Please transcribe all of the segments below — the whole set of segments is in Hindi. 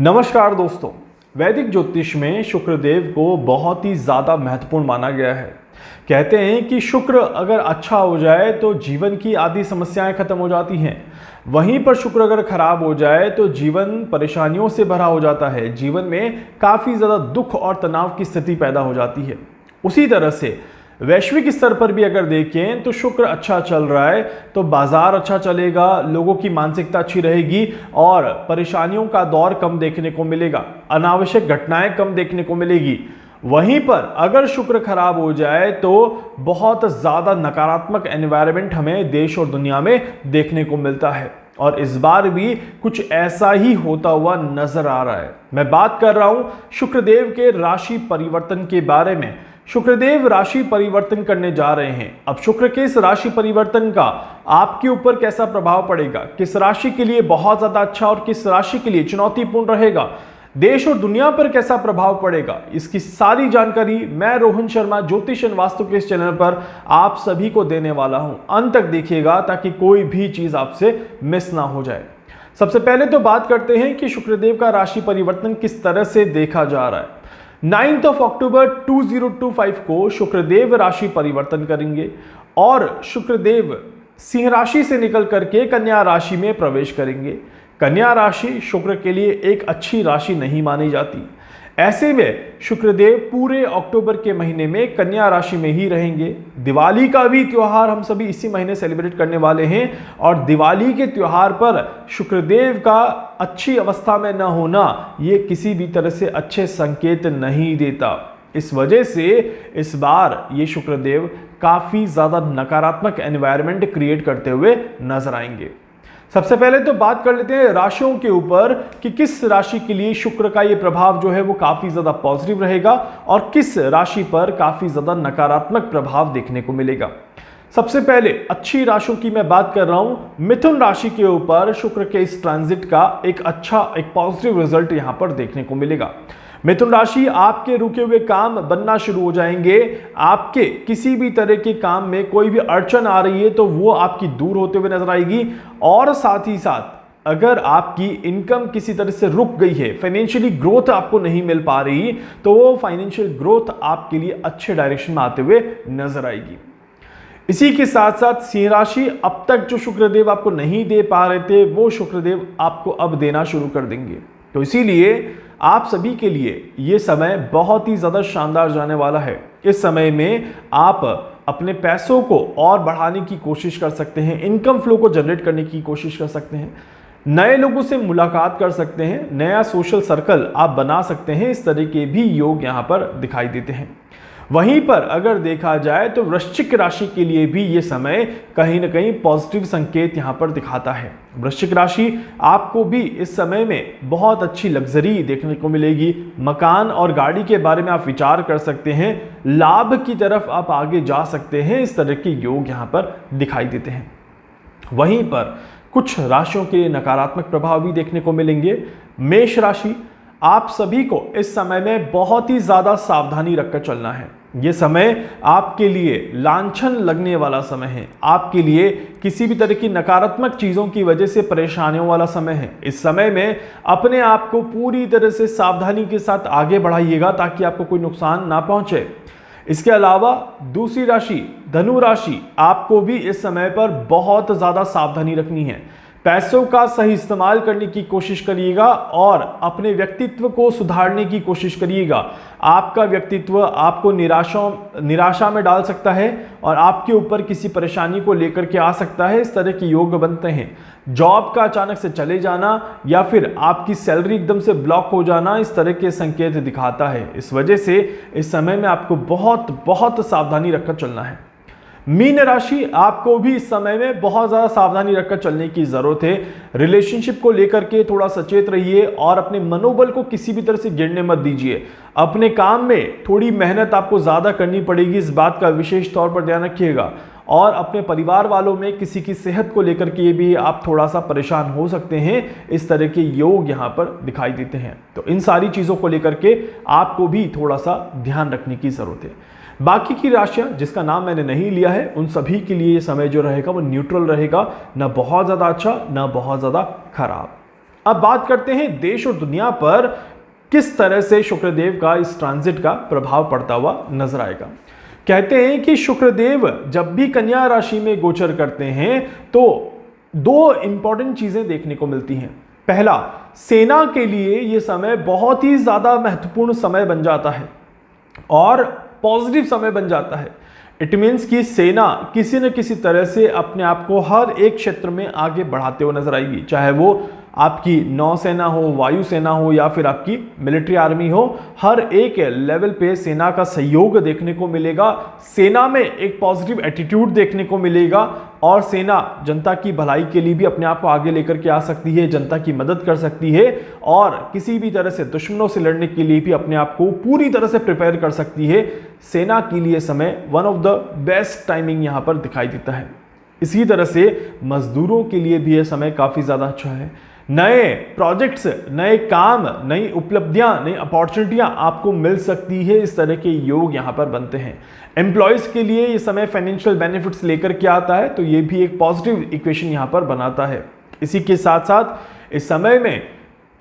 नमस्कार दोस्तों, वैदिक ज्योतिष में शुक्रदेव को बहुत ही ज़्यादा महत्वपूर्ण माना गया है। कहते हैं कि शुक्र अगर अच्छा हो जाए तो जीवन की आधी समस्याएं खत्म हो जाती हैं। वहीं पर शुक्र अगर खराब हो जाए तो जीवन परेशानियों से भरा हो जाता है। जीवन में काफ़ी ज़्यादा दुख और तनाव की स्थिति पैदा हो जाती है। उसी तरह से वैश्विक स्तर पर भी अगर देखें तो शुक्र अच्छा चल रहा है तो बाजार अच्छा चलेगा, लोगों की मानसिकता अच्छी रहेगी और परेशानियों का दौर कम देखने को मिलेगा, अनावश्यक घटनाएं कम देखने को मिलेगी। वहीं पर अगर शुक्र खराब हो जाए तो बहुत ज़्यादा नकारात्मक एनवायरनमेंट हमें देश और दुनिया में देखने को मिलता है और इस बार भी कुछ ऐसा ही होता हुआ नजर आ रहा है। मैं बात कर रहा हूं शुक्रदेव के राशि परिवर्तन के बारे में। शुक्रदेव राशि परिवर्तन करने जा रहे हैं। अब शुक्र के इस राशि परिवर्तन का आपके ऊपर कैसा प्रभाव पड़ेगा, किस राशि के लिए बहुत ज्यादा अच्छा और किस राशि के लिए चुनौतीपूर्ण रहेगा, देश और दुनिया पर कैसा प्रभाव पड़ेगा, इसकी सारी जानकारी मैं रोहन शर्मा ज्योतिष एंड वास्तु के इस चैनल पर आप सभी को देने वाला हूं। अंत तक देखिएगा ताकि कोई भी चीज आपसे मिस ना हो जाए। सबसे पहले तो बात करते हैं कि शुक्रदेव का राशि परिवर्तन किस तरह से देखा जा रहा है। 9 अक्टूबर 2025 को शुक्रदेव राशि परिवर्तन करेंगे और शुक्रदेव सिंह राशि से निकल करके कन्या राशि में प्रवेश करेंगे। कन्या राशि शुक्र के लिए एक अच्छी राशि नहीं मानी जाती। ऐसे में शुक्रदेव पूरे अक्टूबर के महीने में कन्या राशि में ही रहेंगे। दिवाली का भी त्योहार हम सभी इसी महीने सेलिब्रेट करने वाले हैं और दिवाली के त्योहार पर शुक्रदेव का अच्छी अवस्था में न होना ये किसी भी तरह से अच्छे संकेत नहीं देता। इस वजह से इस बार ये शुक्रदेव काफी ज्यादा नकारात्मक एनवायरनमेंट क्रिएट करते हुए नजर आएंगे। सबसे पहले तो बात कर लेते हैं राशियों के ऊपर कि किस राशि के लिए शुक्र का ये प्रभाव जो है वो काफी ज्यादा पॉजिटिव रहेगा और किस राशि पर काफी ज्यादा नकारात्मक प्रभाव देखने को मिलेगा। सबसे पहले अच्छी राशियों की मैं बात कर रहा हूं। मिथुन राशि के ऊपर शुक्र के इस ट्रांजिट का एक पॉजिटिव रिजल्ट यहां पर देखने को मिलेगा। मिथुन राशि आपके रुके हुए काम बनना शुरू हो जाएंगे। आपके किसी भी तरह के काम में कोई भी अड़चन आ रही है तो वो आपकी दूर होते हुए नजर आएगी और साथ ही साथ अगर आपकी इनकम किसी तरह से रुक गई है, फाइनेंशियली ग्रोथ आपको नहीं मिल पा रही, तो वो फाइनेंशियल ग्रोथ आपके लिए अच्छे डायरेक्शन में आते हुए नजर आएगी। इसी के साथ साथ सिंह राशि, अब तक जो शुक्रदेव आपको नहीं दे पा रहे थे वो शुक्रदेव आपको अब देना शुरू कर देंगे। तो इसीलिए आप सभी के लिए ये समय बहुत ही ज़्यादा शानदार जाने वाला है। इस समय में आप अपने पैसों को और बढ़ाने की कोशिश कर सकते हैं, इनकम फ्लो को जनरेट करने की कोशिश कर सकते हैं, नए लोगों से मुलाकात कर सकते हैं, नया सोशल सर्कल आप बना सकते हैं। इस तरह के भी योग यहाँ पर दिखाई देते हैं। वहीं पर अगर देखा जाए तो वृश्चिक राशि के लिए भी ये समय कहीं ना कहीं पॉजिटिव संकेत यहाँ पर दिखाता है। वृश्चिक राशि आपको भी इस समय में बहुत अच्छी लग्जरी देखने को मिलेगी। मकान और गाड़ी के बारे में आप विचार कर सकते हैं, लाभ की तरफ आप आगे जा सकते हैं। इस तरह के योग यहाँ पर दिखाई देते हैं। वहीं पर कुछ राशियों के नकारात्मक प्रभाव भी देखने को मिलेंगे। मेष राशि, आप सभी को इस समय में बहुत ही ज्यादा सावधानी रखकर चलना है। ये समय आपके लिए लांछन लगने वाला समय है, आपके लिए किसी भी तरह की नकारात्मक चीजों की वजह से परेशानियों वाला समय है। इस समय में अपने आप को पूरी तरह से सावधानी के साथ आगे बढ़ाइएगा ताकि आपको कोई नुकसान ना पहुंचे। इसके अलावा दूसरी राशि धनु राशि, आपको भी इस समय पर बहुत ज्यादा सावधानी रखनी है। पैसों का सही इस्तेमाल करने की कोशिश करिएगा और अपने व्यक्तित्व को सुधारने की कोशिश करिएगा। आपका व्यक्तित्व आपको निराशा में डाल सकता है और आपके ऊपर किसी परेशानी को लेकर के आ सकता है। इस तरह के योग बनते हैं। जॉब का अचानक से चले जाना या फिर आपकी सैलरी एकदम से ब्लॉक हो जाना, इस तरह के संकेत दिखाता है। इस वजह से इस समय में आपको बहुत सावधानी रखकर चलना है। मीन राशि, आपको भी इस समय में बहुत ज़्यादा सावधानी रखकर चलने की ज़रूरत है। रिलेशनशिप को लेकर के थोड़ा सचेत रहिए और अपने मनोबल को किसी भी तरह से गिरने मत दीजिए। अपने काम में थोड़ी मेहनत आपको ज़्यादा करनी पड़ेगी, इस बात का विशेष तौर पर ध्यान रखिएगा। और अपने परिवार वालों में किसी की सेहत को लेकर के भी आप थोड़ा सा परेशान हो सकते हैं। इस तरह के योग यहाँ पर दिखाई देते हैं। तो इन सारी चीज़ों को लेकर के आपको भी थोड़ा सा ध्यान रखने की ज़रूरत है। बाकी की राशियां जिसका नाम मैंने नहीं लिया है उन सभी के लिए ये समय जो रहेगा वो न्यूट्रल रहेगा, ना बहुत ज़्यादा अच्छा ना बहुत ज़्यादा खराब। अब बात करते हैं देश और दुनिया पर किस तरह से शुक्रदेव का इस ट्रांजिट का प्रभाव पड़ता हुआ नजर आएगा। कहते हैं कि शुक्रदेव जब भी कन्या राशि में गोचर करते हैं तो दो इंपॉर्टेंट चीजें देखने को मिलती हैं। पहला, सेना के लिए यह समय बहुत ही ज्यादा महत्वपूर्ण समय बन जाता है और पॉजिटिव समय बन जाता है। इट मीन्स कि सेना किसी न किसी तरह से अपने आप को हर एक क्षेत्र में आगे बढ़ाते हुए नजर आएगी, चाहे वो आपकी नौसेना हो, वायुसेना हो या फिर आपकी मिलिट्री आर्मी हो। हर एक लेवल पे सेना का सहयोग देखने को मिलेगा, सेना में एक पॉजिटिव एटीट्यूड देखने को मिलेगा और सेना जनता की भलाई के लिए भी अपने आप को आगे लेकर के आ सकती है, जनता की मदद कर सकती है और किसी भी तरह से दुश्मनों से लड़ने के लिए भी अपने आप को पूरी तरह से प्रिपेयर कर सकती है। सेना के लिए समय one of the best timing यहाँ पर दिखाई देता है। इसी तरह से मजदूरों के लिए भी यह समय काफ़ी ज़्यादा अच्छा है। नए प्रोजेक्ट्स, नए काम, नई उपलब्धियां, नई अपॉर्चुनिटियां आपको मिल सकती है, इस तरह के योग यहां पर बनते हैं। एम्प्लॉयज के लिए ये समय फाइनेंशियल बेनिफिट्स लेकर के आता है, तो ये भी एक पॉजिटिव इक्वेशन यहां पर बनाता है। इसी के साथ साथ इस समय में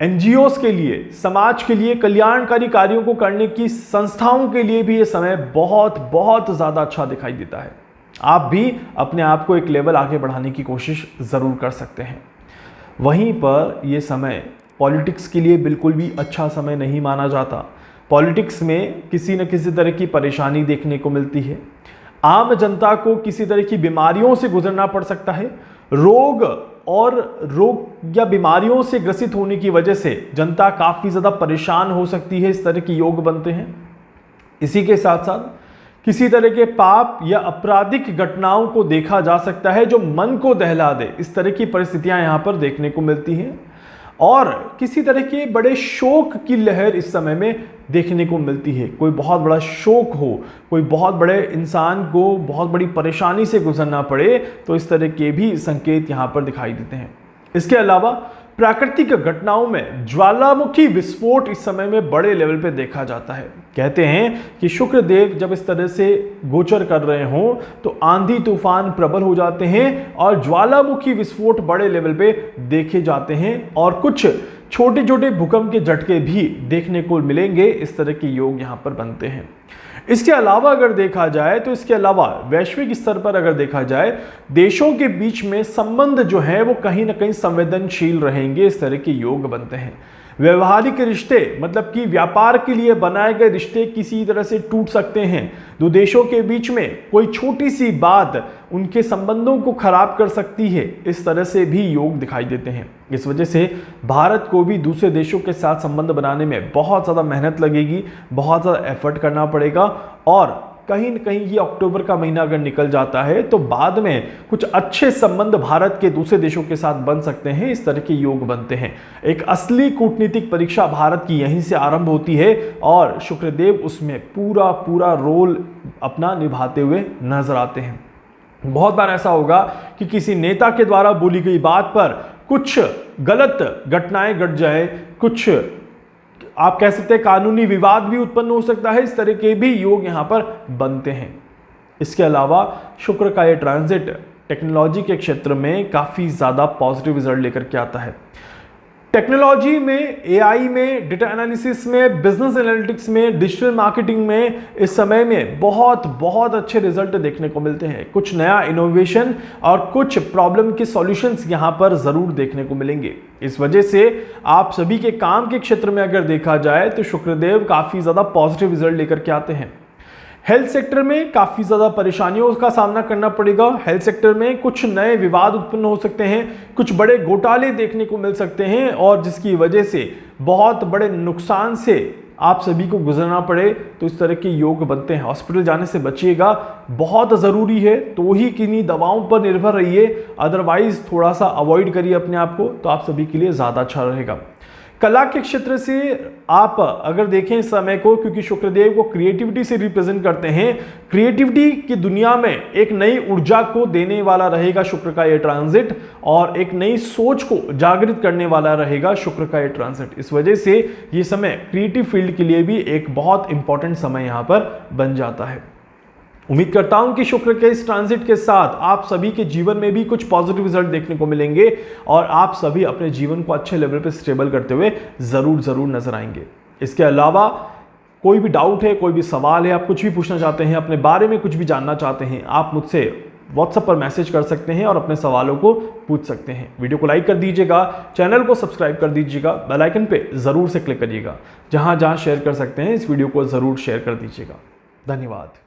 एनजीओस के लिए, समाज के लिए कल्याणकारी कार्यों को करने की संस्थाओं के लिए भी ये समय बहुत बहुत ज़्यादा अच्छा दिखाई देता है। आप भी अपने आप को एक लेवल आगे बढ़ाने की कोशिश ज़रूर कर सकते हैं। वहीं पर यह समय पॉलिटिक्स के लिए बिल्कुल भी अच्छा समय नहीं माना जाता। पॉलिटिक्स में किसी न किसी तरह की परेशानी देखने को मिलती है। आम जनता को किसी तरह की बीमारियों से गुजरना पड़ सकता है। रोग या बीमारियों से ग्रसित होने की वजह से जनता काफ़ी ज़्यादा परेशान हो सकती है। इस तरह के योग बनते हैं। इसी के साथ साथ किसी तरह के पाप या आपराधिक घटनाओं को देखा जा सकता है जो मन को दहला दे। इस तरह की परिस्थितियां यहां पर देखने को मिलती हैं और किसी तरह के बड़े शोक की लहर इस समय में देखने को मिलती है। कोई बहुत बड़ा शोक हो, कोई बहुत बड़े इंसान को बहुत बड़ी परेशानी से गुजरना पड़े, तो इस तरह के भी संकेत यहां पर दिखाई देते हैं। इसके अलावा प्राकृतिक घटनाओं में ज्वालामुखी विस्फोट इस समय में बड़े लेवल पे देखा जाता है। कहते हैं कि शुक्रदेव जब इस तरह से गोचर कर रहे हों तो आंधी तूफान प्रबल हो जाते हैं और ज्वालामुखी विस्फोट बड़े लेवल पे देखे जाते हैं और कुछ छोटे छोटे भूकंप के झटके भी देखने को मिलेंगे। इस तरह के योग यहाँ पर बनते हैं। इसके अलावा अगर देखा जाए तो इसके अलावा वैश्विक स्तर पर अगर देखा जाए, देशों के बीच में संबंध जो है वो कहीं ना कहीं संवेदनशील रहेंगे। इस तरह के योग बनते हैं। व्यवहारिक रिश्ते, मतलब कि व्यापार के लिए बनाए गए रिश्ते किसी तरह से टूट सकते हैं। दो देशों के बीच में कोई छोटी सी बात उनके संबंधों को खराब कर सकती है। इस तरह से भी योग दिखाई देते हैं। इस वजह से भारत को भी दूसरे देशों के साथ संबंध बनाने में बहुत ज़्यादा मेहनत लगेगी, बहुत ज़्यादा एफर्ट करना पड़ेगा और कहीं न कहीं ये अक्टूबर का महीना अगर निकल जाता है तो बाद में कुछ अच्छे संबंध भारत के दूसरे देशों के साथ बन सकते हैं। इस तरह के योग बनते हैं। एक असली कूटनीतिक परीक्षा भारत की यहीं से आरंभ होती है और शुक्रदेव उसमें पूरा रोल अपना निभाते हुए नजर आते हैं। बहुत बार ऐसा होगा कि किसी नेता के द्वारा बोली गई बात पर कुछ गलत घटनाएं घट जाए, कुछ आप कह सकते हैं कानूनी विवाद भी उत्पन्न हो सकता है। इस तरह के भी योग यहां पर बनते हैं। इसके अलावा शुक्र का ये ट्रांजिट टेक्नोलॉजी के क्षेत्र में काफ़ी ज़्यादा पॉजिटिव रिजल्ट लेकर के आता है। टेक्नोलॉजी में, एआई में, डेटा एनालिसिस में, बिजनेस एनालिटिक्स में, डिजिटल मार्केटिंग में इस समय में बहुत अच्छे रिजल्ट देखने को मिलते हैं। कुछ नया इनोवेशन और कुछ प्रॉब्लम के सॉल्यूशंस यहां पर ज़रूर देखने को मिलेंगे। इस वजह से आप सभी के काम के क्षेत्र में अगर देखा जाए तो शुक्रदेव काफ़ी ज़्यादा पॉजिटिव रिजल्ट लेकर के आते हैं। हेल्थ सेक्टर में काफ़ी ज़्यादा परेशानियों का सामना करना पड़ेगा। हेल्थ सेक्टर में कुछ नए विवाद उत्पन्न हो सकते हैं, कुछ बड़े घोटाले देखने को मिल सकते हैं और जिसकी वजह से बहुत बड़े नुकसान से आप सभी को गुजरना पड़े। तो इस तरह के योग बनते हैं। हॉस्पिटल जाने से बचिएगा, बहुत ज़रूरी है तो ही किन्हीं दवाओं पर निर्भर रहिए, अदरवाइज थोड़ा सा अवॉइड करिए अपने आप को, तो आप सभी के लिए ज़्यादा अच्छा रहेगा। कला के क्षेत्र से आप अगर देखें इस समय को, क्योंकि शुक्रदेव को क्रिएटिविटी से रिप्रेजेंट करते हैं, क्रिएटिविटी की दुनिया में एक नई ऊर्जा को देने वाला रहेगा शुक्र का ये ट्रांजिट और एक नई सोच को जागृत करने वाला रहेगा शुक्र का ये ट्रांजिट। इस वजह से ये समय क्रिएटिव फील्ड के लिए भी एक बहुत इंपॉर्टेंट समय यहां पर बन जाता है। उम्मीद करता हूं कि शुक्र के इस ट्रांजिट के साथ आप सभी के जीवन में भी कुछ पॉजिटिव रिजल्ट देखने को मिलेंगे और आप सभी अपने जीवन को अच्छे लेवल पे स्टेबल करते हुए जरूर नजर आएंगे। इसके अलावा कोई भी डाउट है, कोई भी सवाल है, आप कुछ भी पूछना चाहते हैं, अपने बारे में कुछ भी जानना चाहते हैं, आप मुझसे व्हाट्सएप पर मैसेज कर सकते हैं और अपने सवालों को पूछ सकते हैं। वीडियो को लाइक कर दीजिएगा, चैनल को सब्सक्राइब कर दीजिएगा, बेल आइकन पे जरूर से क्लिक करिएगा। जहां जहां शेयर कर सकते हैं इस वीडियो को जरूर शेयर कर दीजिएगा। धन्यवाद।